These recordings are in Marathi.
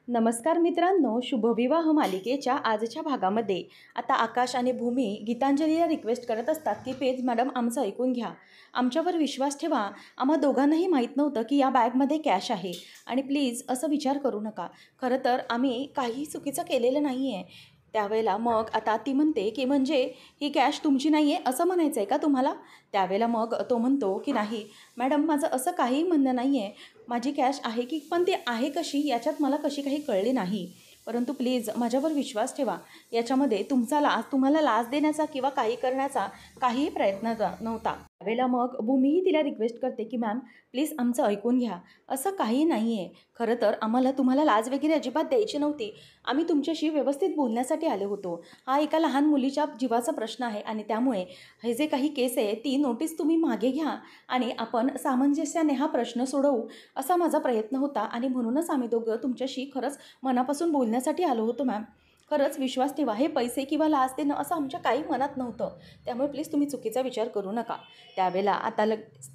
नमस्कार मित्रांनो, शुभविवाह मालिकेच्या आजच्या भागामध्ये आता आकाश आणि भूमी गीतांजलीला रिक्वेस्ट करत असतात की प्लीज मॅडम आमचं ऐकून घ्या, आमच्यावर विश्वास ठेवा. आम्हा दोघांनाही माहीत नव्हतं की या बॅगमध्ये कॅश आहे आणि प्लीज असं विचार करू नका. खरं तर आम्ही काही चुकीचं केलेलं नाही आहे. त्यावेळेला मग आता ती म्हणते की म्हणजे ही कॅश तुमची नाही आहे असं म्हणायचं आहे का तुम्हाला? त्यावेळेला मग तो म्हणतो की नाही मॅडम, माझं असं काहीही म्हणणं नाही आहे. माझी कॅश आहे की पण ती आहे कशी याच्यात मला कशी काही कळली नाही. परंतु प्लीज माझ्यावर विश्वास ठेवा. याच्यामध्ये तुम्हाला लाच देण्याचा किंवा काही करण्याचा काहीही प्रयत्न नव्हता. त्यावेळेला मग भूमीही तिला रिक्वेस्ट करते की मॅम प्लीज आमचं ऐकून घ्या. असं काही नाही आहे. खरं तर आम्हाला तुम्हाला लाच वगैरे अजिबात द्यायची नव्हती. आम्ही तुमच्याशी व्यवस्थित बोलण्यासाठी आलो होतो. हा एका लहान मुलीच्या जीवाचा प्रश्न आहे आणि त्यामुळे हे जे काही केस आहे ती नोटीस तुम्ही मागे घ्या आणि आपण सामंजस्याने हा प्रश्न सोडवू असा माझा प्रयत्न होता आणि म्हणूनच आम्ही दोघं तुमच्याशी खरंच मनापासून बोलण्यासाठी आलो होतो मॅम. खरंच विश्वास ठेवा, हे पैसे किंवा लाच देणं असं आमच्या काही मनात नव्हतं. त्यामुळे प्लीज तुम्ही चुकीचा विचार करू नका. त्यावेळेला आता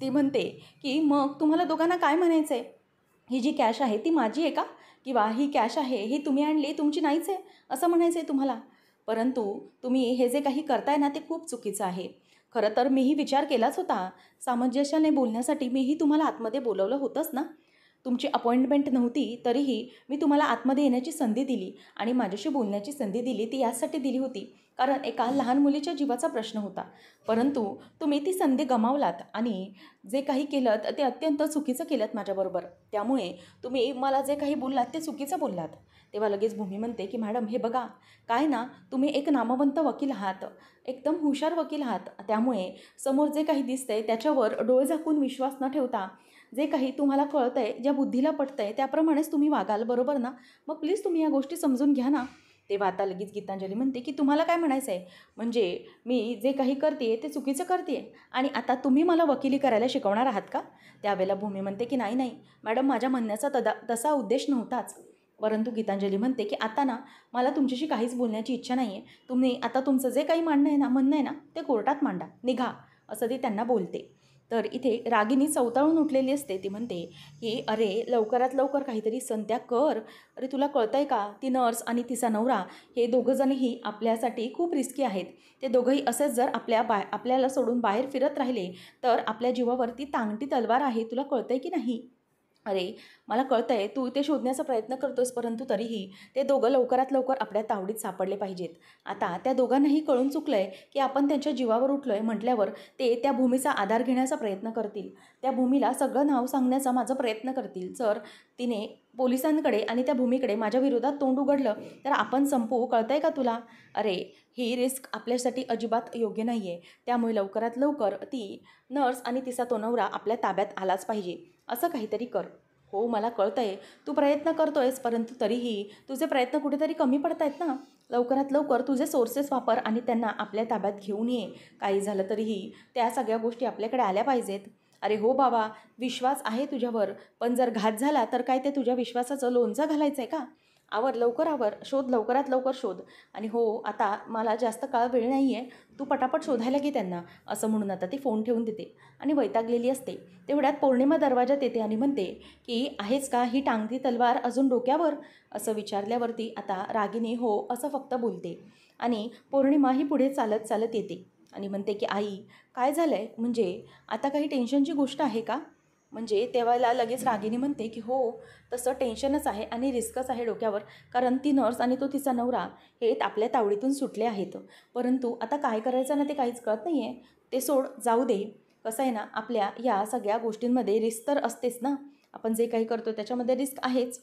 ती म्हणते की मग तुम्हाला दोघांना काय म्हणायचं आहे? ही जी कॅश आहे ती माझी आहे का? किंवा ही कॅश आहे ही तुम्ही आणली, तुमची नाहीच आहे असं म्हणायचं आहे तुम्हाला? परंतु तुम्ही हे जे काही करताय ना ते खूप चुकीचं आहे. खरं तर मीही विचार केलाच होता. सामंजस्याने बोलण्यासाठी मीही तुम्हाला आतमध्ये बोलवलं होतंच ना. तुमची अपॉइंटमेंट नव्हती तरीही मी तुम्हाला आतमध्ये येण्याची संधी दिली आणि माझ्याशी बोलण्याची संधी दिली. ती यासाठी दिली होती कारण एका लहान मुलीच्या जीवाचा प्रश्न होता. परंतु तुम्ही ती संधी गमावलात आणि जे काही केलं ते अत्यंत चुकीचं केलं माझ्याबरोबर. त्यामुळे तुम्ही मला जे काही बोललात ते चुकीचं बोललात. तेव्हा लगेच भूमी म्हणते की मॅडम हे बघा, काय ना तुम्ही एक नामवंत वकील आहात, एकदम हुशार वकील आहात. त्यामुळे समोर जे काही दिसतंय त्याच्यावर डोळे झाकून विश्वास न ठेवता जे काही तुम्हाला कळतंय, ज्या बुद्धीला पटतंय त्याप्रमाणेच तुम्ही वागाल, बरोबर ना? मग प्लीज तुम्ही या गोष्टी समजून घ्या ना. तेव्हा आता लगेच गीतांजली म्हणते की तुम्हाला काय म्हणायचं आहे? म्हणजे मी जे काही करते ते चुकीचं करते आणि आता तुम्ही मला वकिली करायला शिकवणार आहात का? त्यावेळेला भूमी म्हणते की नाही मॅडम, माझ्या म्हणण्याचा तसा उद्देश नव्हताच. परंतु गीतांजली म्हणते की आता ना मला तुमच्याशी काहीच बोलण्याची इच्छा नाही आहे. तुम्ही आता तुमचं जे काही म्हणणं आहे ना ते कोर्टात मांडा, निघा, असं ती त्यांना बोलते. तर इथे रागिनी चवताळून उठलेली असते. ती म्हणते की अरे लवकरात लवकर काहीतरी संत्या कर. अरे तुला कळतंय का, ती नर्स आणि तिचा नवरा हे दोघंजणही आपल्यासाठी खूप रिस्की आहेत. ते दोघंही असेच जर आपल्याला सोडून बाहेर फिरत राहिले तर आपल्या जीवावरती टांगती तलवार आहे. तुला कळतंय की नाही? अरे मला कळतंय तू ते शोधण्याचा प्रयत्न करतोस, परंतु तरीही ते दोघं लवकरात लवकर आपल्या तावडीत सापडले पाहिजेत. आता त्या दोघांनाही कळून चुकलं आहे की आपण त्यांच्या जीवावर उठलो आहे म्हटल्यावर ते त्या भूमीचा आधार घेण्याचा प्रयत्न करतील. त्या भूमीला सगळं नाव सांगण्याचा माझा प्रयत्न करतील. जर तिने पोलिसांकडे आणि त्या भूमीकडे माझ्या विरोधात तोंड उघडलं तर आपण संपू, कळतंय का तुला? अरे ही रिस्क आपल्यासाठी अजिबात योग्य नाही आहे. त्यामुळे लवकरात लवकर ती नर्स आणि तिचा तो नवरा आपल्या ताब्यात आलाच पाहिजे. असं काहीतरी कर. हो मला कळतंय तू प्रयत्न करतोयस, परंतु तरीही तुझे प्रयत्न कुठेतरी कमी पडत आहेत ना. लवकरात लवकर तुझे सोर्सेस वापर आणि त्यांना आपल्या ताब्यात घेऊन ये. काही झालं तरीही त्या सगळ्या गोष्टी आपल्याकडे आल्या पाहिजेत. अरे हो बाबा, विश्वास आहे तुझ्यावर, पण जर घात झाला तर काय ते तुझ्या विश्वासाचं लोणचं घालायचं आहे का? लवकर आवर, शोध, लवकरात लवकर शोध. आणि हो आता मला जास्त काळ वेळ नाही आहे, तू पटापट शोधायला घे त्यांना, असं म्हणून आता ती फोन ठेवून देते आणि वैतागलेली असते. तेवढ्यात पौर्णिमा दरवाजात येते आणि म्हणते की आहेच का ही टांगती तलवार अजून डोक्यावर? असं विचारल्यावरती आता रागिनी हो असं फक्त बोलते आणि पौर्णिमा ही पुढे चालत चालत येते आणि म्हणते की आई काय झालं आहे? म्हणजे आता काही टेन्शनची गोष्ट आहे का? म्हणजे तेव्हा लगेच रागिनी म्हणते की हो तसं टेन्शनच आहे आणि रिस्कच आहे डोक्यावर, कारण ती नर्स आणि तो तिचा नवरा हे आपल्या तावडीतून सुटले आहेत. परंतु आता काय करायचं ना ते काहीच कळत नाही आहे. ते सोड, जाऊ दे. कसं आहे ना, आपल्या या सगळ्या गोष्टींमध्ये रिस्क तर असतेच ना. आपण जे काही करतो त्याच्यामध्ये रिस्क आहेच.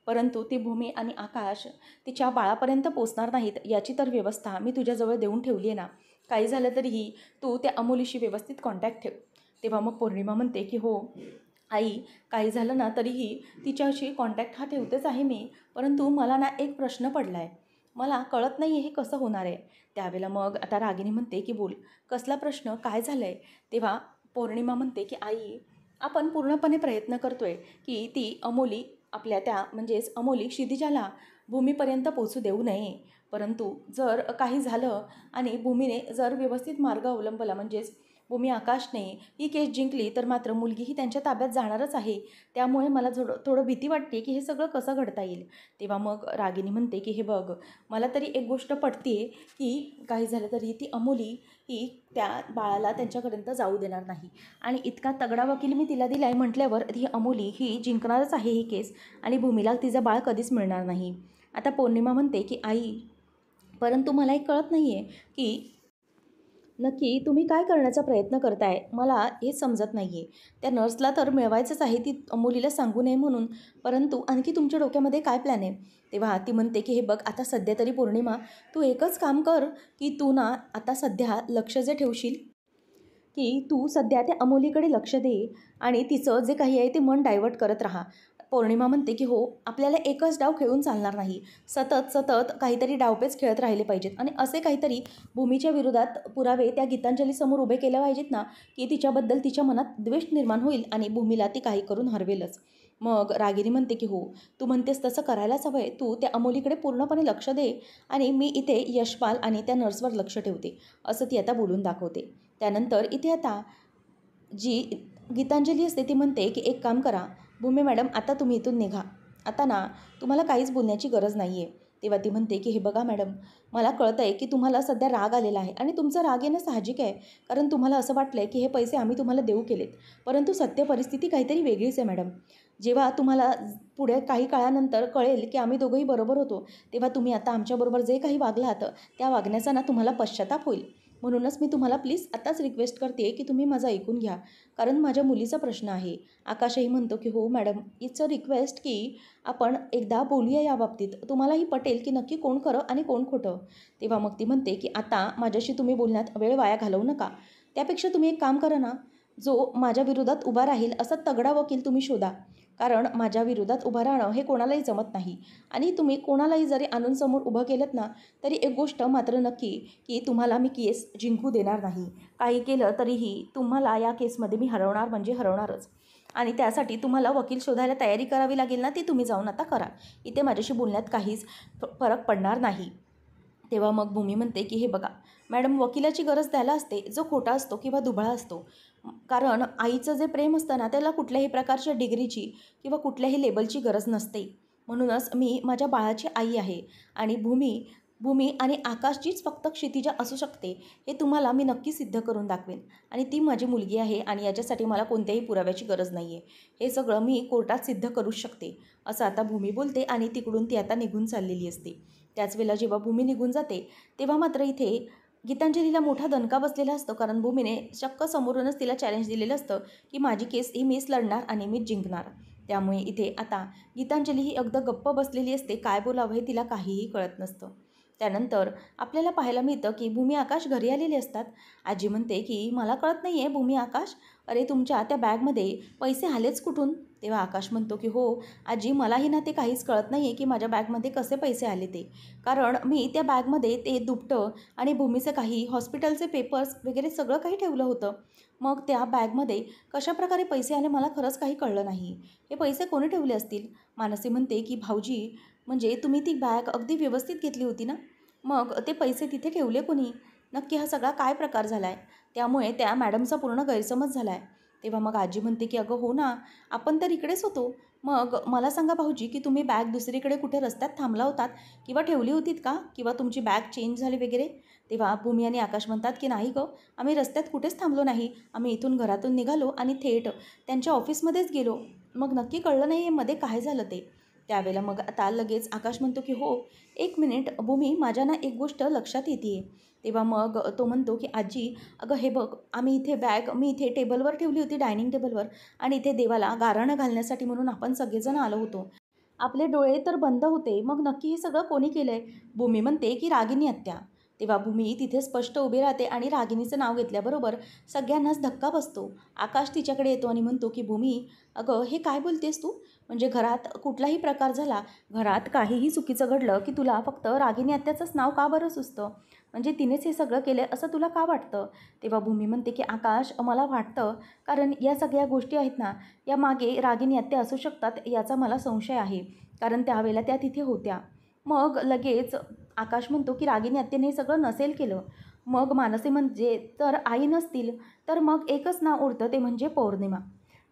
परंतु ती भूमी आणि आकाश तिच्या बाळापर्यंत पोचणार नाहीत याची तर व्यवस्था मी तुझ्याजवळ देऊन ठेवली आहे ना. काही झालं तरीही तू त्या अमोलीशी व्यवस्थित कॉन्टॅक्ट ठेव. तेव्हा मग पौर्णिमा म्हणते की हो आई, काही झालं ना तरीही तिच्याशी कॉन्टॅक्ट हा ठेवतेच आहे मी, परंतु मला ना एक प्रश्न पडला आहे. मला कळत नाही आहे हे कसं होणार आहे. त्यावेळेला मग आता रागिनी म्हणते की बोल, कसला प्रश्न, काय झालं आहे? तेव्हा पौर्णिमा म्हणते की आई, आपण पूर्णपणे प्रयत्न करतो आहे की ती अमोली आपल्या त्या म्हणजेच अमोली क्षितिजाला भूमीपर्यंत पोचू देऊ नये. परंतु जर काही झालं आणि भूमीने जर व्यवस्थित मार्ग अवलंबला म्हणजेच भूमी आकाशने ही केस जिंकली तर मात्र मुलगी ही त्यांच्या ताब्यात जाणारच आहे. त्यामुळे मला थोडं भीती वाटते की हे सगळं कसं घडता येईल. तेव्हा मग रागिनी म्हणते की हे बघ, मला तरी एक गोष्ट पटते की काही झालं तरी ती अमोली ही त्या बाळाला त्यांच्यापर्यंत जाऊ देणार नाही. आणि इतका तगडा वकील मी तिला दिला आहे म्हटल्यावर ही अमोली ही जिंकणारच आहे ही केस, आणि भूमीला तिचं बाळ कधीच मिळणार नाही. आता पौर्णिमा म्हणते की आई, परंतु मला एक कळत नाही आहे की नक्की तुम्ही काय करण्याचा प्रयत्न करताय, मला हे समजत नाही आहे. त्या नर्सला तर मिळवायचंच आहे ती मुलीला सांगू नये म्हणून, परंतु आणखी तुमच्या डोक्यामध्ये काय प्लॅन आहे. तेव्हा ती म्हणते की हे बघ, आता सध्या तरी पौर्णिमा तू एकच काम कर की तू ना आता सध्या लक्ष जे ठेवशील की तू सध्या त्या अमोलीकडे लक्ष दे आणि तिचं जे काही आहे ते मन डायव्हर्ट करत राहा. पौर्णिमा म्हणते की हो, आपल्याला एकच डाव खेळून चालणार नाही, सतत सतत काहीतरी डावपेच खेळत राहिले पाहिजेत आणि असे काहीतरी भूमीच्या विरोधात पुरावे त्या गीतांजलीसमोर उभे केले पाहिजेत ना की तिच्याबद्दल तिच्या मनात द्वेष निर्माण होईल आणि भूमीला ती काही करून हरवेलच. मग रागिनी म्हणते की हो, तू म्हणतेस तसं करायलाच हवं आहे, तू त्या अमोलीकडे पूर्णपणे लक्ष दे आणि मी इथे यशपाल आणि त्या नर्सवर लक्ष ठेवते, असं ती आता बोलून दाखवते. त्यानंतर इथे आता जी गीतांजली असते ती म्हणते की एक काम करा भूमी मॅडम, आता तुम्ही इथून निघा, आता ना तुम्हाला काहीच बोलण्याची गरज नाही आहे. तेव्हा ती म्हणते की हे बघा मॅडम, मला कळतं आहे की तुम्हाला सध्या राग आलेला आहे आणि तुमचं राग येणं साहजिक आहे, कारण तुम्हाला असं वाटलं आहे की हे पैसे आम्ही तुम्हाला देऊ केलेत. परंतु सत्य परिस्थिती काहीतरी वेगळीच आहे मॅडम. जेव्हा तुम्हाला पुढे काही काळानंतर कळेल की आम्ही दोघंही बरोबर होतो, तेव्हा तुम्ही आता आमच्याबरोबर जे काही वागलात त्या वागण्याचा ना तुम्हाला पश्चाताप होईल. म्हणूनच मी तुम्हाला प्लीज आताच रिक्वेस्ट करते की तुम्ही माझं ऐकून घ्या, कारण माझ्या मुलीचा प्रश्न आहे. आकाशही म्हणतो की हो मॅडम, इट्स अ रिक्वेस्ट की आपण एकदा बोलूया या बाबतीत, तुम्हालाही पटेल की नक्की कोण खरं आणि कोण खोटं. तेव्हा मग ती म्हणते की आता माझ्याशी तुम्ही बोलण्यात वेळ वाया घालवू नका, त्यापेक्षा तुम्ही एक काम करा ना, जो माझ्या विरोधात उभा राहील असा तगडा वकील तुम्ही शोधा, कारण माझ्या विरोधात उभं राहणं हे कोणालाही जमत नाही. आणि तुम्ही कोणालाही जरी आणून समोर उभं केलं ना तरी एक गोष्ट मात्र नक्की की तुम्हाला मी केस जिंकू देणार नाही. काही केलं तरीही तुम्हाला या केसमध्ये मी हरवणार म्हणजे हरवणारच, आणि त्यासाठी तुम्हाला वकील शोधायला तयारी करावी लागेल ना, ती तुम्ही जाऊन आता करा. इथे माझ्याशी बोलण्यात काहीच फरक पडणार नाही. तेव्हा मग भूमी म्हणते की हे बघा मॅडम, वकिलाची गरज त्याला असते जो खोटा असतो किंवा दुबळा असतो, कारण आईचं जे प्रेम असतं ना त्याला कुठल्याही प्रकारच्या डिग्रीची किंवा कुठल्याही लेबलची गरज नसते. म्हणूनच मी माझ्या बाळाची आई आहे आणि भूमी भूमी आणि आकाशचीच फक्त क्षितिजा असू शकते, हे तुम्हाला मी नक्की सिद्ध करून दाखवेन. आणि ती माझी मुलगी आहे आणि याच्यासाठी मला कोणत्याही पुराव्याची गरज नाही आहे, हे सगळं मी कोर्टात सिद्ध करूच शकते, असं आता भूमी बोलते आणि तिकडून ती आता निघून चाललेली असते. त्याच वेळेला जेव्हा भूमी निघून जाते तेव्हा मात्र इथे गीतांजलीला मोठा दणका बसलेला असतो, कारण भूमीने चक्क समोरूनच तिला चॅलेंज दिलेलं असतं की माझी केस ही मीच लढणार आणि मीच जिंकणार. त्यामुळे इथे आता गीतांजली ही अगदी गप्प बसलेली असते, काय बोलावं हे तिला काहीही कळत नसतं. त्यानंतर आपल्याला पाहायला मिळतं की भूमी आकाश घरी आलेले असतात. आजी म्हणते की मला कळत नाही आहे भूमी आकाश, अरे तुमच्या त्या बॅगमध्ये पैसे आलेच कुठून. तेव्हा आकाश म्हणतो की हो आजी, मलाही ना ते काहीच कळत नाही आहे की माझ्या बॅगमध्ये कसे पैसे आले ते, कारण मी त्या बॅगमध्ये ते दुपटं आणि भूमीचे काही हॉस्पिटलचे पेपर्स वगैरे सगळं काही ठेवलं होतं. मग त्या बॅगमध्ये कशाप्रकारे पैसे आले मला खरंच काही कळलं नाही. हे पैसे कोणी ठेवले असतील. मानसी म्हणते की भाऊजी, म्हणजे तुम्ही ती बॅग अगदी व्यवस्थित घेतली होती ना, मग ते पैसे तिथे ठेवले कोणी. नक्की हा सगळा काय प्रकार झाला आहे. त्यामुळे त्या मॅडमचा पूर्ण गैरसमज झाला आहे. तेव्हा मग आजी म्हणते की अगं हो ना, आपण तर इकडेच होतो. मग मला सांगा भाऊजी की तुम्ही बॅग दुसरीकडे कुठे रस्त्यात थांबला होतात किंवा ठेवली होतीत का, किंवा तुमची बॅग चेंज झाली वगैरे. तेव्हा भूमी आणि आकाश म्हणतात की नाही गं, आम्ही रस्त्यात कुठेच थांबलो नाही, आम्ही इथून घरातून निघालो आणि थेट त्यांच्या ऑफिसमध्येच गेलो, मग नक्की कळलं नाही मध्ये काय झालं ते. त्यावेळेला मग आता लगेच आकाश म्हणतो की हो, एक मिनिट भूमी, माझ्या ना एक गोष्ट लक्षात येते आहे. तेव्हा मग तो म्हणतो की आजी, अगं हे बघ, आम्ही इथे बॅग मी इथे टेबलवर ठेवली होती, डायनिंग टेबलवर, आणि इथे देवाला गाराणं घालण्यासाठी म्हणून आपण सगळेजण आलो होतो. आपले डोळे तर बंद होते, मग नक्की हे सगळं कोणी केलं आहे. भूमी म्हणते की रागिनी आत्या. तेव्हा भूमी तिथे स्पष्ट उभी राहते आणि रागिनीचं नाव घेतल्याबरोबर सगळ्यांनाच धक्का बसतो. आकाश तिच्याकडे येतो आणि म्हणतो की भूमी, अगं हे काय बोलतेस तू, म्हणजे घरात कुठलाही प्रकार झाला, घरात काहीही चुकीचं घडलं की तुला फक्त रागिनी आत्याचंच नाव का बरं सुचतं, म्हणजे तिनेच हे सगळं केलं असं तुला का वाटतं. तेव्हा भूमी म्हणते की आकाश, मला वाटतं कारण या सगळ्या गोष्टी आहेत ना, या मागे रागिनी आत्या असू शकतात याचा मला संशय आहे, कारण त्यावेळेला त्या तिथे होत्या. मग लगेच आकाश म्हणतो की रागिनी आत्याने हे सगळं नसेल केलं, मग मानसी म्हणजे तर आई नसतील तर मग एकच नाव उरतं, ते म्हणजे पौर्णिमा.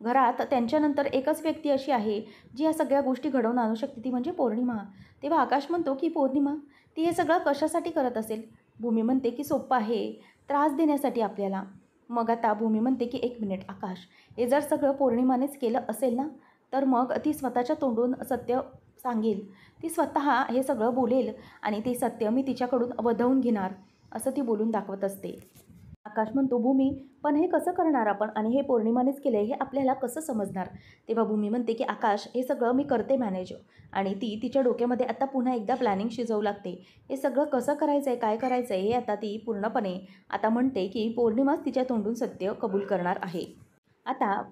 घरात त्यांच्यानंतर एकच व्यक्ती अशी आहे जी या सगळ्या गोष्टी घडवून आणू शकते, ती म्हणजे पौर्णिमा. तेव्हा आकाश म्हणतो की पौर्णिमा ती हे सगळं कशासाठी करत असेल. भूमी म्हणते की सोप्पं आहे, त्रास देण्यासाठी आपल्याला. मग आता भूमी म्हणते की एक मिनिट आकाश, हे जर सगळं पौर्णिमानेच केलं असेल ना, तर मग ती स्वतःच्या तोंडून सत्य सांगेल. ती स्वतः हे सगळं बोलेल आणि ते सत्य मी तिच्याकडून वधवून घेणार, असं ती बोलून दाखवत असते. आकाश म्हणतो भूमी, पण हे कसं करणार आपण, आणि हे पौर्णिमानेच केलं हे आपल्याला कसं समजणार. तेव्हा भूमी म्हणते की आकाश, हे सगळं मी करते मॅनेज. आणि ती तिच्या डोक्यामध्ये आता पुन्हा एकदा प्लॅनिंग शिजवू लागते. हे सगळं कसं करायचं आहे, काय करायचं आहे, हे आता ती पूर्णपणे आता म्हणते की पौर्णिमाच तिच्या तोंडून सत्य कबूल करणार आहे. आता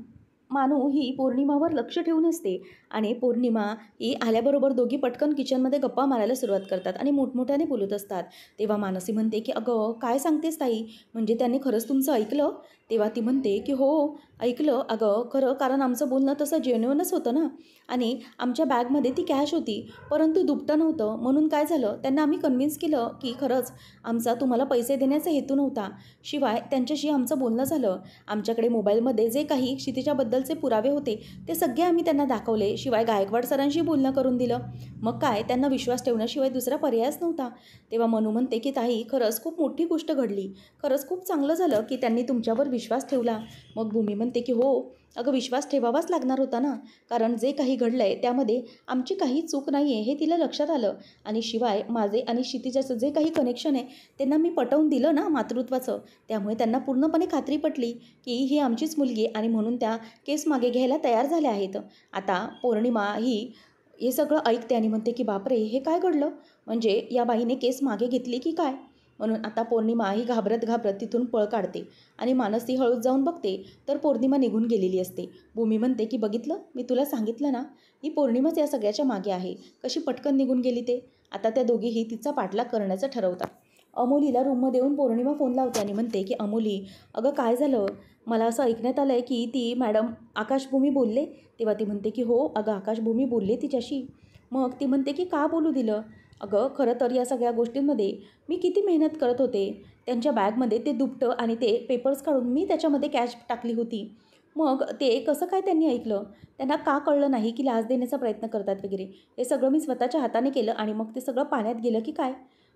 मानू ही पौर्णिमावर लक्ष ठेवून असते आणि पौर्णिमा ही आल्याबरोबर दोघी पटकन किचनमध्ये गप्पा मारायला सुरुवात करतात आणि मोठमोठ्याने बोलत असतात. तेव्हा मानसी म्हणते की अगं काय सांगतेस ताई, म्हणजे त्यांनी खरंच तुमचं ऐकलं. तेव्हा ती म्हणते की हो ऐकलं अगं खरं, कारण आमचं बोलणं तसं जेन्युइनच होतं ना, आणि आमच्या बॅगमध्ये ती कॅश होती परंतु दुपटं नव्हतं. म्हणून काय झालं, त्यांना आम्ही कन्व्हिन्स केलं की खरंच आमचा तुम्हाला पैसे देण्याचा हेतू नव्हता. शिवाय त्यांच्याशी आमचं बोलणं झालं. आमच्याकडे मोबाईलमध्ये जे काही क्षितिजाबद्दलचे पुरावे होते ते सगळे आम्ही त्यांना दाखवले. शिवाय गायकवाड सरांशी बोलणं करून दिलं. मग काय, त्यांना विश्वास ठेवण्याशिवाय दुसरा पर्यायच नव्हता. तेव्हा मनू म्हणते की ताई खरंच खूप मोठी गोष्ट घडली, खरंच खूप चांगलं झालं की त्यांनी तुमच्यावर विश्वास ठेवला. मग भूमी म्हणते की हो अगं, विश्वास ठेवावाच लागणार होता ना, कारण जे काही घडलं आहे त्यामध्ये आमची काही चूक नाही आहे हे तिला लक्षात आलं. आणि शिवाय माझे आणि क्षितिजाचं जे काही कनेक्शन आहे त्यांना मी पटवून दिलं ना मातृत्वाचं, त्यामुळे त्यांना पूर्णपणे खात्री पटली की ही आमचीच मुलगी, आणि म्हणून त्या केस मागे घ्यायला तयार झाल्या आहेत. आता पौर्णिमा ही हे सगळं ऐकते आणि म्हणते की बापरे, हे काय घडलं, म्हणजे या बाईने केस मागे घेतली की काय. म्हणून आता पौर्णिमा ही घाबरत घाबरत तिथून पळ काढते आणि मानसी हळूच जाऊन बघते तर पौर्णिमा निघून गेलेली असते. भूमी म्हणते की बघितलं, मी तुला सांगितलं ना, ही पौर्णिमाच या सगळ्याच्या मागे आहे, कशी पटकन निघून गेली ते. आता त्या दोघीही तिचा पाठलाग करण्याचं ठरवतात. अमोलीला रूममध्ये येऊन पौर्णिमा फोन लावते आणि म्हणते की अमोली अगं काय झालं, मला असं ऐकण्यात आलं आहे की ती मॅडम आकाशभूमी बोलले. तेव्हा ती म्हणते की हो अगं, आकाशभूमी बोलले तिच्याशी. मग ती म्हणते की का बोलू दिलं. अगं खरं तर या सगळ्या गोष्टींमध्ये मी किती मेहनत करत होते. त्यांच्या बॅगमध्ये ते दुपटं आणि ते पेपर्स काढून मी त्याच्यामध्ये कॅश टाकली होती. मग ते कसं काय त्यांनी ऐकलं, त्यांना का कळलं नाही की लाच देण्याचा प्रयत्न करतात वगैरे. हे सगळं मी स्वतःच्या हाताने केलं आणि मग ते सगळं पाण्यात गेलं की काय,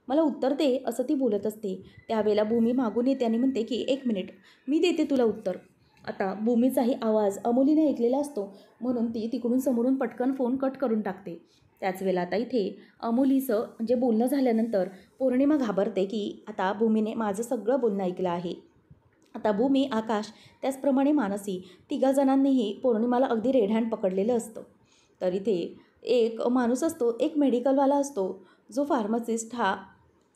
मला उत्तर दे, असं ती बोलत असते. त्यावेळेला भूमी मागून येते आणि म्हणते की एक मिनिट, मी देते तुला उत्तर. आता भूमीचाही आवाज अमोलीने ऐकलेला असतो, म्हणून ती तिकडून समोरून पटकन फोन कट करून टाकते. त्याच वेळेला आता इथे अमोलीचं म्हणजे बोलणं झाल्यानंतर पौर्णिमा घाबरते की आता भूमीने माझं सगळं बोलणं ऐकलं आहे. आता भूमी, आकाश त्याचप्रमाणे मानसी तिघा जणांनीही पौर्णिमाला अगदी रेड हँड पकडलेलं असतं. तर इथे एक माणूस असतो, एक मेडिकलवाला असतो, जो फार्मासिस्ट हा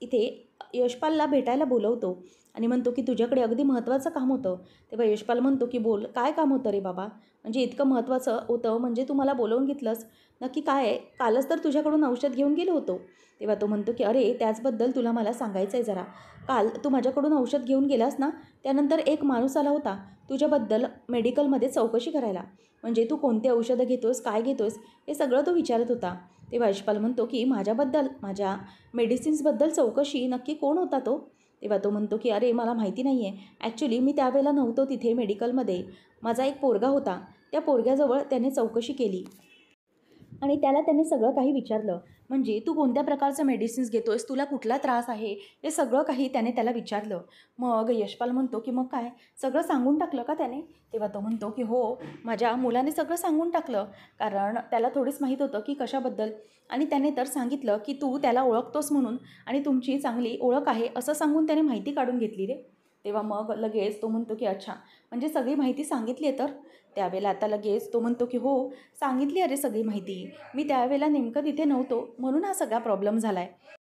इथे यशपालला भेटायला बोलवतो आणि म्हणतो की तुझ्याकडे अगदी महत्त्वाचं काम होतं. तेव्हा यशपाल म्हणतो की बोल, काय काम होतं रे बाबा, म्हणजे इतकं महत्त्वाचं होतं म्हणजे तू मला बोलवून घेतलंस, नक्की काय आहे. कालच तर तुझ्याकडून औषध घेऊन गेलो होतो. तेव्हा तो म्हणतो की अरे त्याचबद्दल तुला मला सांगायचं आहे जरा. काल तू माझ्याकडून औषध घेऊन गेलास ना, त्यानंतर एक माणूस आला होता तुझ्याबद्दल मेडिकलमध्ये चौकशी करायला, म्हणजे तू कोणते औषधं घेतोस, काय घेतोस, हे सगळं तो विचारत होता. तेव्हा यशपाल म्हणतो की माझ्याबद्दल, माझ्या मेडिसिन्सबद्दल चौकशी, नक्की कोण होता तो. तेव्हा तो म्हणतो की अरे मला माहिती नाही आहे, ॲक्च्युली मी त्यावेळेला नव्हतो तिथे मेडिकलमध्ये, माझा एक पोरगा होता, त्या पोरग्याजवळ त्याने चौकशी केली आणि त्याला त्यांनी सगळं काही विचारलं, म्हणजे तू कोणत्या प्रकारचं मेडिसिन्स घेतोयस, तुला कुठला त्रास आहे, हे सगळं काही त्याला विचारलं. मग यशपाल म्हणतो की मग काय, सगळं सांगून टाकलं का त्याने. तेव्हा तो म्हणतो की हो, माझ्या मुलाने सगळं सांगून टाकलं, कारण त्याला थोडीच माहीत होतं की कशाबद्दल, आणि त्याने तर सांगितलं की तू त्याला ओळखतोस म्हणून आणि तुमची चांगली ओळख आहे असं सांगून त्याने माहिती काढून घेतली रे. तेव्हा मग लगेच तो म्हणतो की अच्छा, म्हणजे सगळी माहिती सांगितली आहे तर. त्यावेळेला आता लगेच तो म्हणतो की हो सांगितली अरे सगळी माहिती, मी त्यावेळेला नेमकं तिथे नव्हतो म्हणून हा सगळा प्रॉब्लेम झाला आहे.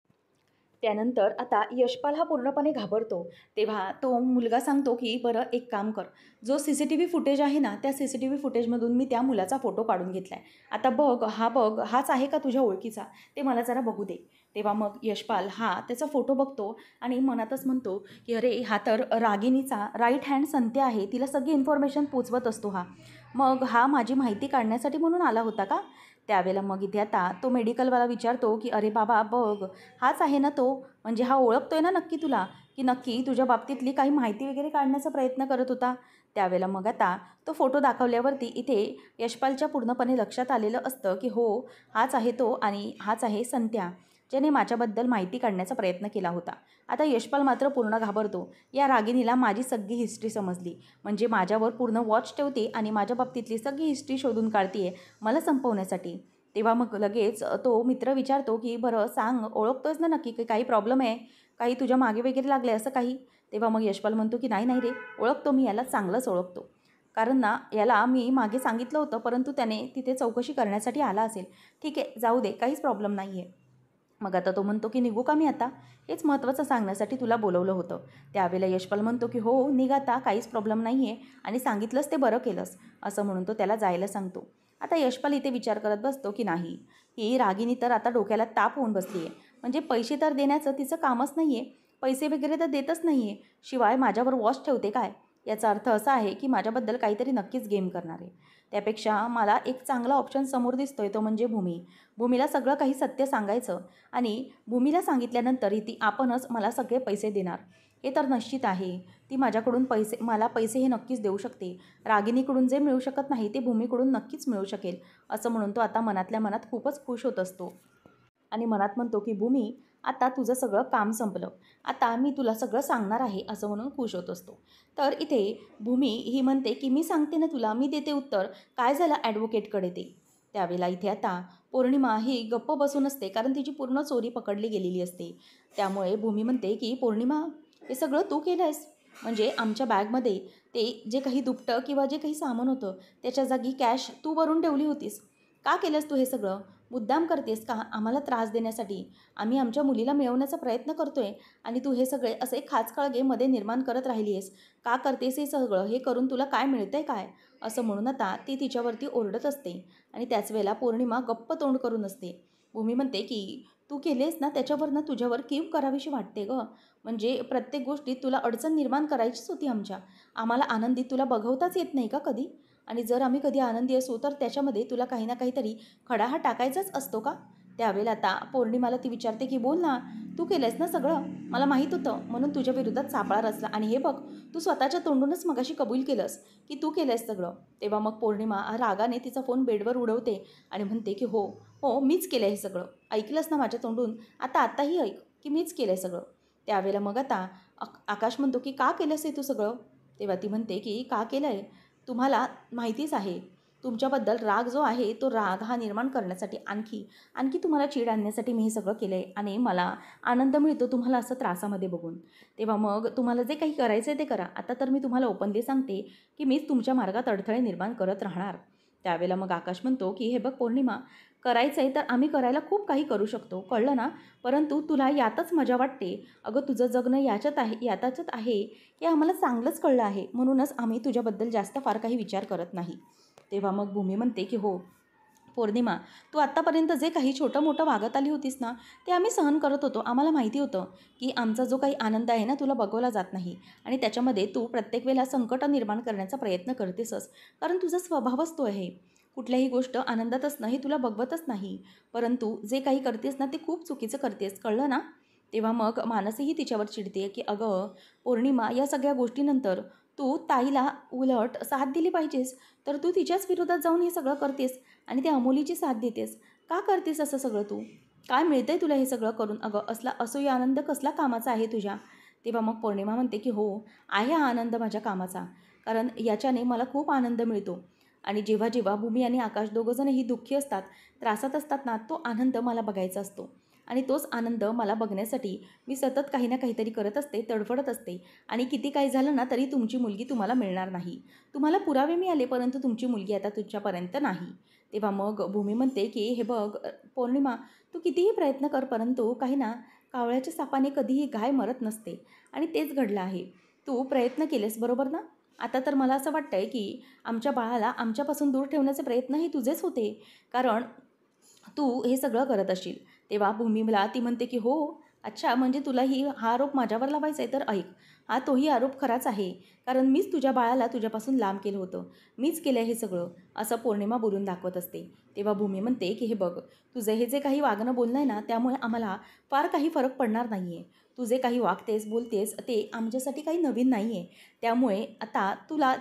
त्यानंतर आता यशपाल हा पूर्णपणे घाबरतो. तेव्हा तो मुलगा सांगतो की बरं एक काम कर, जो CCTV फुटेज आहे ना, त्या CCTV फुटेजमधून मी त्या मुलाचा फोटो काढून घेतला आहे, आता बघ, हा बघ, हाच आहे का तुझ्या ओळखीचा, ते मला जरा बघू दे. तेव्हा मग यशपाल हा त्याचा फोटो बघतो आणि मनातच म्हणतो की अरे हा तर रागिनीचा राईट हँड संत्या आहे, तिला सगळी इन्फॉर्मेशन पोचवत असतो हा, मग हा माझी माहिती काढण्यासाठी म्हणून आला होता का. त्यावेळेला मग इथे आता तो मेडिकलवाला विचारतो की अरे बाबा बघ, हाच आहे ना तो, म्हणजे हा ओळखतोय ना नक्की तुला, की नक्की तुझ्या बाबतीतली काही माहिती वगैरे काढण्याचा प्रयत्न करत होता. त्यावेळेला मग आता तो फोटो दाखवल्यावरती इथे यशपालच्या पूर्णपणे लक्षात आलेलं असतं की हो, हाच आहे तो आणि हाच आहे संत्या, ज्याने माझ्याबद्दल माहिती काढण्याचा प्रयत्न केला होता. आता यशपाल मात्र पूर्ण घाबरतो. या रागिणीला माझी सगळी हिस्ट्री समजली, म्हणजे माझ्यावर पूर्ण वॉच ठेवते आणि माझ्या बाबतीतली सगळी हिस्ट्री शोधून काढते मला संपवण्यासाठी. तेव्हा मग लगेच तो मित्र विचारतो की बरं सांग, ओळखतोयस ना नक्की, की काही प्रॉब्लेम आहे, काही तुझ्या मागे वगैरे लागले असं काही? तेव्हा मग यशपाल म्हणतो की नाही नाही रे, ओळखतो मी याला, चांगलंच ओळखतो. कारण ना याला मी मागे सांगितलं होतं, परंतु त्याने तिथे चौकशी करण्यासाठी आला असेल. ठीक आहे, जाऊ दे, काहीच प्रॉब्लेम नाही आहे. मग आता तो म्हणतो की निघू का मी आता? हेच महत्त्वाचं सांगण्यासाठी तुला बोलवलं होतं. त्यावेळेला यशपाल म्हणतो की हो निघ आता, काहीच प्रॉब्लेम नाही आहे आणि सांगितलंस ते बरं केलंस, असं म्हणून तो त्याला जायला सांगतो. आता यशपाल इथे विचार करत बसतो की नाही, ही रागिनी तर आता डोक्याला ताप होऊन बसली आहे. म्हणजे पैसे तर देण्याचं तिचं कामच नाही आहे, पैसे वगैरे तर देतच नाही आहे, शिवाय माझ्यावर वॉच ठेवते काय? याचा अर्थ असा आहे की माझ्याबद्दल काहीतरी नक्कीच गेम करणार आहे. त्यापेक्षा मला एक चांगला ऑप्शन समोर दिसतोय, तो म्हणजे भूमी. भूमीला सगळं काही सत्य सांगायचं आणि भूमीला सांगितल्यानंतर ती आपणच मला सगळे पैसे देणार, हे तर निश्चित आहे. ती माझ्याकडून मला पैसे हे नक्कीच देऊ शकते. रागिनीकडून जे मिळू शकत नाही ते भूमीकडून नक्कीच मिळू शकेल, असं म्हणून तो आता मनातल्या मनात खूपच खुश होत असतो. आणि मनात म्हणतो की भूमी, आता तुझं सगळं काम संपलं, आता मी तुला सगळं सांगणार आहे, असं म्हणून खुश होत असतो. तर इथे भूमी ही म्हणते की मी सांगते ना तुला, मी देते उत्तर, काय झालं ॲडव्होकेटकडे ते? त्यावेळेला इथे आता पौर्णिमा ही गप्प बसून असते, कारण तिची पूर्ण चोरी पकडली गेलेली असते. त्यामुळे भूमी म्हणते की पौर्णिमा, हे सगळं तू केलं आहेस, म्हणजे आमच्या बॅगमध्ये ते जे काही दुपटं किंवा जे काही सामान होतं त्याच्या जागी कॅश तू भरून ठेवली होतीस. का केलंस तू हे सगळं? मुद्दाम करतेस का आम्हाला त्रास देण्यासाठी? आम्ही आमच्या मुलीला मिळवण्याचा प्रयत्न करतोय आणि तू हे सगळे असे खाचखळगे मध्ये निर्माण करत राहिली आहेस. का करतेस हे सगळं? हे करून तुला काय मिळतंय काय? असं म्हणून आता ती तिच्यावरती ओरडत असते आणि त्याच वेळेला पौर्णिमा गप्प तोंड करून असते. भूमी म्हणते की तू केलेस ना त्याच्यावरनं तुझ्यावर कीव करावीशी वाटते गं. म्हणजे प्रत्येक गोष्टीत तुला अडचण निर्माण करायचीच होती आमच्या. आम्हाला आनंदीत तुला बघवताच येत नाही का कधी? आणि जर आम्ही कधी आनंदी असू तर त्याच्यामध्ये तुला काही ना काहीतरी खडा हा टाकायचाच असतो का? त्यावेळेला आता पौर्णिमाला ती विचारते की बोल ना, तू केलंयस ना सगळं, मला माहीत होतं म्हणून तुझ्या विरोधात सापळा रचला आणि हे बघ, तू स्वतःच्या तोंडूनच मगाशी कबूल केलंस की तू केलंयस सगळं. तेव्हा मग पौर्णिमा रागाने तिचा फोन बेडवर उडवते आणि म्हणते की हो हो, मीच केलं हे सगळं, ऐकलंस ना माझ्या तोंडून, आताही ऐक की मीच केलं आहे सगळं. त्यावेळेला मग आता आकाश म्हणतो की का केलंस हे तू सगळं? तेव्हा ती म्हणते की का केलं आहे, तुम्हाला माहितीच आहे, तुमच्याबद्दल राग जो आहे तो राग हा निर्माण करण्यासाठी, आणखी आणखी तुम्हाला चीड आणण्यासाठी मी हे सगळं केलं आहे आणि मला आनंद मिळतो तुम्हाला असं त्रासामध्ये बघून. तेव्हा मग तुम्हाला जे काही करायचं आहे ते करा. आता तर मी तुम्हाला ओपनली सांगते की मीच तुमच्या मार्गात अडथळे निर्माण करत राहणार. त्यावेळेला मग आकाश म्हणतो की हे बघ पौर्णिमा, करायचं आहे तर आम्ही करायला खूप काही करू शकतो, कळलं ना? परंतु तुला यातच मजा वाटते. अगं तुझं जगणं याच्यात आहे हे आम्हाला चांगलंच कळलं आहे, म्हणूनच आम्ही तुझ्याबद्दल जास्त फार काही विचार करत नाही. तेव्हा मग भूमी म्हणते की हो पौर्णिमा, तू आत्तापर्यंत जे काही छोटं मोठं वागत आली होतीस ना, ते आम्ही सहन करत होतो. आम्हाला माहिती होतं की आमचा जो काही आनंद आहे ना तुला बघवला जात नाही आणि त्याच्यामध्ये तू प्रत्येक वेळेला संकट निर्माण करण्याचा प्रयत्न करतेसच, कारण तुझा स्वभावच तो आहे. कुठल्याही गोष्ट आनंदात असणं हे तुला बघवतच नाही, परंतु जे काही करतेस ना ते खूप चुकीचं करतेस, कळलं ना? तेव्हा मग मानसीही तिच्यावर चिडते की अगं पौर्णिमा, या सगळ्या गोष्टीनंतर तू ताईला उलट साथ दिली पाहिजेस, तर तू तिच्याच विरोधात जाऊन हे सगळं करतेस आणि त्या अमोलीची साथ देतेस. का करतेस असं सगळं तू? काय मिळतंय तुला हे सगळं करून? अगं असला असूया आनंद कसला कामाचा आहे तुझ्या? तेव्हा मग पौर्णिमा म्हणते की हो, आहे हा आनंद माझ्या कामाचा, कारण याच्याने मला खूप आनंद मिळतो आणि जेव्हा जेव्हा भूमी आणि आकाश दोघंजणही दुःखी असतात, त्रासात असतात ना, तो आनंद मला बघायचा असतो आणि तोच आनंद मला बघण्यासाठी मी सतत काही ना काहीतरी करत असते, तडफडत असते आणि किती काही झालं ना तरी तुमची मुलगी तुम्हाला मिळणार नाही. तुम्हाला पुरावे मिळाले परंतु तुमची मुलगी आता तुमच्यापर्यंत नाही. तेव्हा मग भूमी म्हणते की हे बघ पौर्णिमा, तू कितीही प्रयत्न कर परंतु काही ना, कावळ्याच्या सापाने कधीही गाय मरत नसते आणि तेच घडलं आहे. तू प्रयत्न केलेस बरोबर ना? आता तर मला असं वाटतं आहे की आमच्या बाळाला आमच्यापासून दूर ठेवण्याचे प्रयत्नही तुझेच होते, कारण तू हे सगळं करत असशील. तेव्हा भूमीला ती म्हणते की हो, अच्छा, म्हणजे तुला हा आरोप माझ्यावर लावायचा आहे, तर ऐक. हा तोही आरोप खराच आहे. कारण मीच तुझ्या बाळाला तुझ्यापासून लांब केलं होतं. मीच केलं हे सगळं, असं पौर्णिमा बोलून दाखवत असते. तेव्हा भूमी म्हणते की हे बघ, तुझं हे जे काही वागणं बोलणं आहे ना, त्यामुळे आम्हाला फार काही फरक पडणार नाही आहे. तू जे काही वागतेस, बोलतेस ते आमच्यासाठी काही नवीन नाही आहे. त्यामुळे आता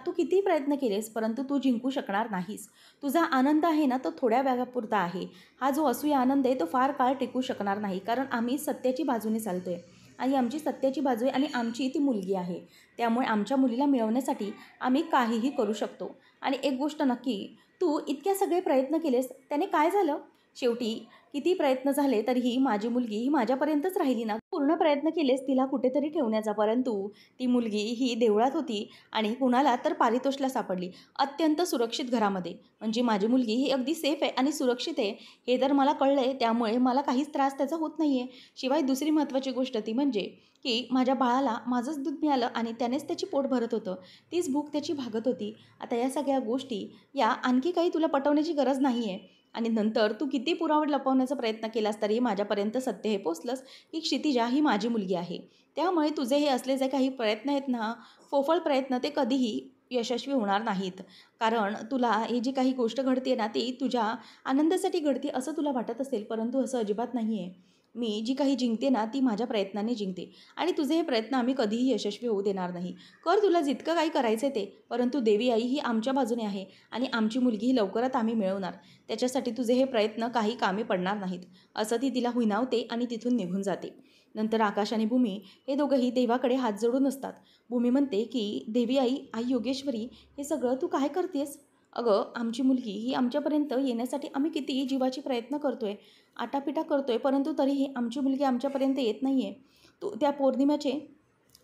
तू कितीही प्रयत्न केलेस, परंतु तू जिंकू शकणार नाहीस. तुझा आनंद आहे ना, तो थोड्या वेळापुरता आहे. हा जो असूया आनंद आहे तो फार काळ टिकू शकणार नाही. कारण आम्ही सत्याची बाजूने चालतोय आणि आमची सत्याची बाजू आहे आणि आमची ती मुलगी आहे. त्यामुळे आमच्या मुलीला मिळवण्यासाठी आम्ही काहीही करू शकतो. आणि एक गोष्ट नक्की, तू इतके सगळे प्रयत्न केलेस, त्याने काय झालं? शेवटी किती प्रयत्न झाले तरीही माझी मुलगी ही माझ्यापर्यंतच राहिली ना. पूर्ण प्रयत्न केलेस तिला कुठेतरी ठेवण्याचा, परंतु ती मुलगी ही देवळात होती आणि कुणाला तर पारितोषला सापडली, अत्यंत सुरक्षित घरामध्ये. म्हणजे माझी मुलगी ही अगदी सेफ आहे आणि सुरक्षित आहे हे तर मला कळलं आहे. त्यामुळे मला काहीच त्रास त्याचा होत नाही आहे. शिवाय दुसरी महत्त्वाची गोष्ट ती म्हणजे की माझ्या बाळाला माझंच दूध मिळालं आणि त्यानेच त्याची पोट भरत होतं. तीच भूक त्याची भागत होती. आता या सगळ्या गोष्टी या आणखी काही तुला पटवण्याची गरज नाही आहे. आणि नंतर तू किती पुरावा लपवण्याचा प्रयत्न केलास तरी माझ्यापर्यंत सत्य हे पोचलंस की क्षितिजा ही माझी मुलगी आहे. त्यामुळे तुझे हे असले जे काही प्रयत्न आहेत ना, फोफळ प्रयत्न, ते कधीही यशस्वी होणार नाहीत. कारण तुला ही जी काही गोष्ट घडते ना, ती तुझ्या आनंदासाठी घडते असं तुला वाटत असेल, परंतु असं अजिबात नाही आहे. मी जी काही जिंकते ना, ती माझ्या प्रयत्नाने जिंकते आणि तुझे हे प्रयत्न आम्ही कधीही यशस्वी होऊ देणार नाही. कर तुला जितकं काही करायचं आहे ते, परंतु देवी आई ही आमच्या बाजूने आहे आणि आमची मुलगी ही लवकरात आम्ही मिळवणार. त्याच्यासाठी तुझे हे प्रयत्न काही कामी पडणार नाहीत, असं ती तिला हुनावते आणि तिथून निघून जाते. नंतर आकाश आणि भूमी हे दोघंही देवाकडे हात जोडून असतात. भूमी म्हणते की देवी आई, आई योगेश्वरी, हे सगळं तू काय करतेस? अगं, आमची मुलगी ही आमच्यापर्यंत येण्यासाठी आम्ही किती जीवाची प्रयत्न करतोय, आटापिटा करतोय, परंतु तरीही आमची मुलगी आमच्यापर्यंत येत नाही आहे. तू त्या पौर्णिमेचे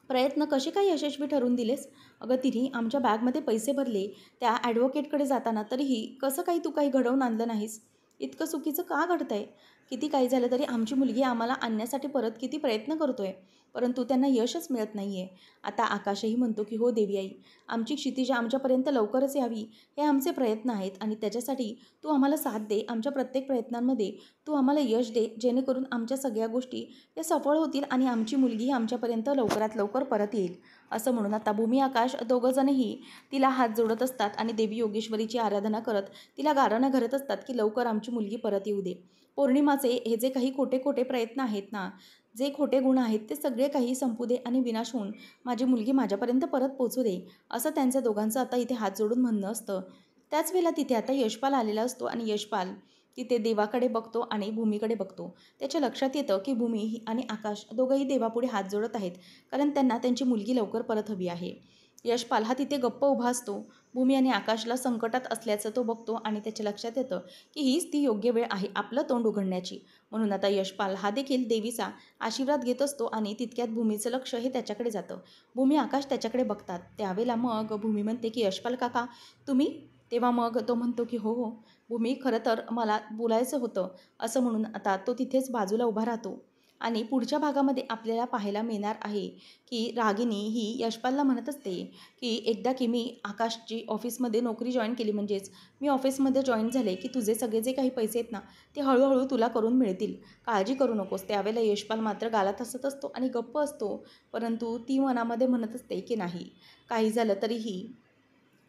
प्रयत्न कसे काय यशस्वी ठरवून दिलेस? अगं, तिने आमच्या बॅगमध्ये पैसे भरले त्या ॲडव्होकेटकडे जाताना, तरीही कसं काही तू काही घडवून आणलं नाहीस? इतकं चुकीचं का घडतंय? किती काही झालं तरी आमची मुलगी आम्हाला आणण्यासाठी परत किती प्रयत्न करतोय, परंतु त्यांना यशच मिळत नाही आहे. आता आकाशही म्हणतो की हो देवी आई, आमची क्षितिजा आमच्यापर्यंत लवकरच यावी हे आमचे प्रयत्न आहेत आणि त्याच्यासाठी तू आम्हाला साथ दे. आमच्या प्रत्येक प्रयत्नांमध्ये तू आम्हाला यश दे, जेणेकरून आमच्या सगळ्या गोष्टी या सफळ होतील आणि आमची मुलगी आमच्यापर्यंत लवकरात लवकर परत येईल. असं म्हणून आता भूमी आकाश दोघंजणही तिला हात जोडत असतात आणि देवी योगेश्वरीची आराधना करत तिला गाराणं घालत असतात की लवकर आमची मुलगी परत येऊ दे. पौर्णिमाचे हे जे काही खोटे खोटे प्रयत्न आहेत ना, जे खोटे गुण आहेत, ते सगळे काही संपू दे आणि विनाश होऊन माझी मुलगी माझ्यापर्यंत परत पोचू दे, असं त्यांच्या दोघांचं आता इथे हात जोडून म्हणणं असतं. त्याच वेळेला तिथे आता यशपाल आलेला असतो आणि यशपाल तिथे देवाकडे बघतो आणि भूमीकडे बघतो. त्याच्या लक्षात येतं की भूमी आणि आकाश दोघंही देवापुढे हात जोडत आहेत, कारण त्यांना त्यांची मुलगी लवकर परत हवी आहे. यशपाल हा तिथे गप्प उभा असतो. भूमी आणि आकाशला संकटात असल्याचं तो बघतो आणि त्याच्या लक्षात येतं की हीच ती योग्य वेळ आहे आपलं तोंड उघडण्याची. म्हणून आता यशपाल हा देखील देवीचा आशीर्वाद घेत असतो आणि तितक्यात भूमीचं लक्ष हे त्याच्याकडे जातं. भूमी आकाश त्याच्याकडे बघतात. त्यावेळेला मग भूमी म्हणते की यशपाल काका, तुम्ही? तेव्हा मग तो म्हणतो की हो हो भूमी, खरं तर मला बोलायचं होतं, असं म्हणून आता तो तिथेच बाजूला उभा राहतो. आणि पुढच्या भागामध्ये आपल्याला पाहायला मिळणार आहे की रागिनी ही यशपालला म्हणत असते की एकदा की मी आकाशची ऑफिसमध्ये नोकरी जॉईन केली, म्हणजेच मी ऑफिसमध्ये जॉईन झाले की तुझे सगळे जे काही पैसे आहेत ना, ते हळूहळू तुला करून मिळतील, काळजी करू नकोस. त्यावेळेला यशपाल मात्र गालात हसत असतो आणि गप्प असतो, परंतु ती मनामध्ये म्हणत असते की नाही, काही झालं तरीही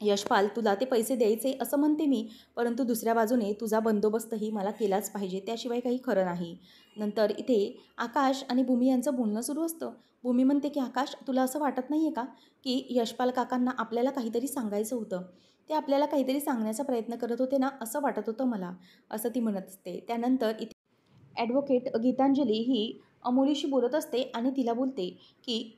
यशपाल, तुला ते पैसे द्यायचे असं म्हणते मी, परंतु दुसऱ्या बाजूने तुझा बंदोबस्तही मला केलाच पाहिजे, त्याशिवाय काही खरं नाही. नंतर इथे आकाश आणि भूमी यांचं बोलणं सुरू असतं. भूमी म्हणते की आकाश, तुला असं वाटत नाही आहे का की यशपाल काकांना आपल्याला काहीतरी सांगायचं होतं, ते आपल्याला काहीतरी सांगण्याचा प्रयत्न करत होते ना, असं वाटत होतं मला, असं ती म्हणत असते. त्यानंतर इथे ॲडव्होकेट गीतांजली ही अमोलीशी बोलत असते आणि तिला बोलते की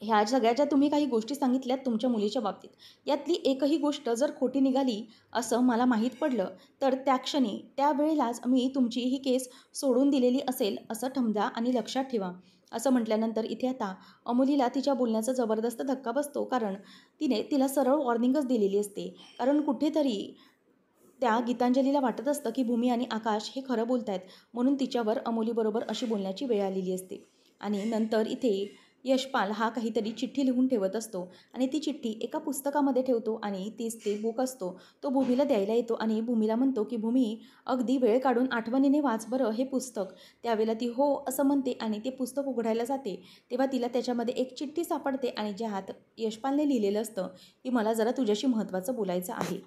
ह्या सगळ्या ज्या तुम्ही काही गोष्टी सांगितल्यात तुमच्या मुलीच्या बाबतीत, यातली एकही गोष्ट जर खोटी निघाली असं मला माहीत पडलं, तर त्या क्षणी त्यावेळेलाच मी तुमची ही केस सोडून दिलेली असेल, असं ठमद्या आणि लक्षात ठेवा. असं म्हटल्यानंतर इथे आता अमोलीला तिच्या बोलण्याचा जबरदस्त धक्का बसतो, कारण तिला सरळ वॉर्निंगच दिलेली असते. कारण कुठेतरी त्या गीतांजलीला वाटत असतं की भूमी आणि आकाश हे खरं बोलत आहेत, म्हणून तिच्यावर अमोलीबरोबर अशी बोलण्याची वेळ आलेली असते. आणि नंतर इथे यशपाल हा काहीतरी चिठ्ठी लिहून ठेवत असतो आणि ती चिठ्ठी एका पुस्तकामध्ये ठेवतो आणि तीच ते बुक असतो तो भूमीला द्यायला येतो आणि भूमीला म्हणतो की भूमी अगदी वेळ काढून आठवणीने वाच बरं हे पुस्तक. त्यावेळेला ती हो असं म्हणते आणि ते पुस्तक उघडायला जाते. तेव्हा तिला त्याच्यामध्ये एक चिठ्ठी सापडते आणि ज्यात यशपालने लिहिलेलं असतं की मला जरा तुझ्याशी महत्त्वाचं बोलायचं आहे.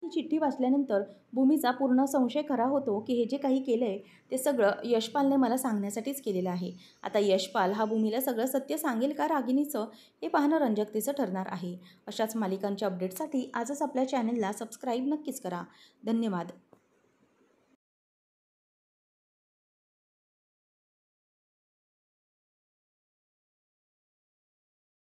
ही चिठ्ठी वाचल्यानंतर भूमीचा पूर्ण संशय खरा होतो की हे जे काही केलं आहे ते सगळं यशपालने मला सांगण्यासाठीच केलेलं आहे. आता यशपाल हा भूमीला सगळं सत्य सांगेल का रागिनीचं हे पाहणं रंजकतेचं ठरणार आहे. अशाच मालिकांच्या अपडेटसाठी आजच आपल्या चॅनलला सबस्क्राईब नक्कीच करा. धन्यवाद.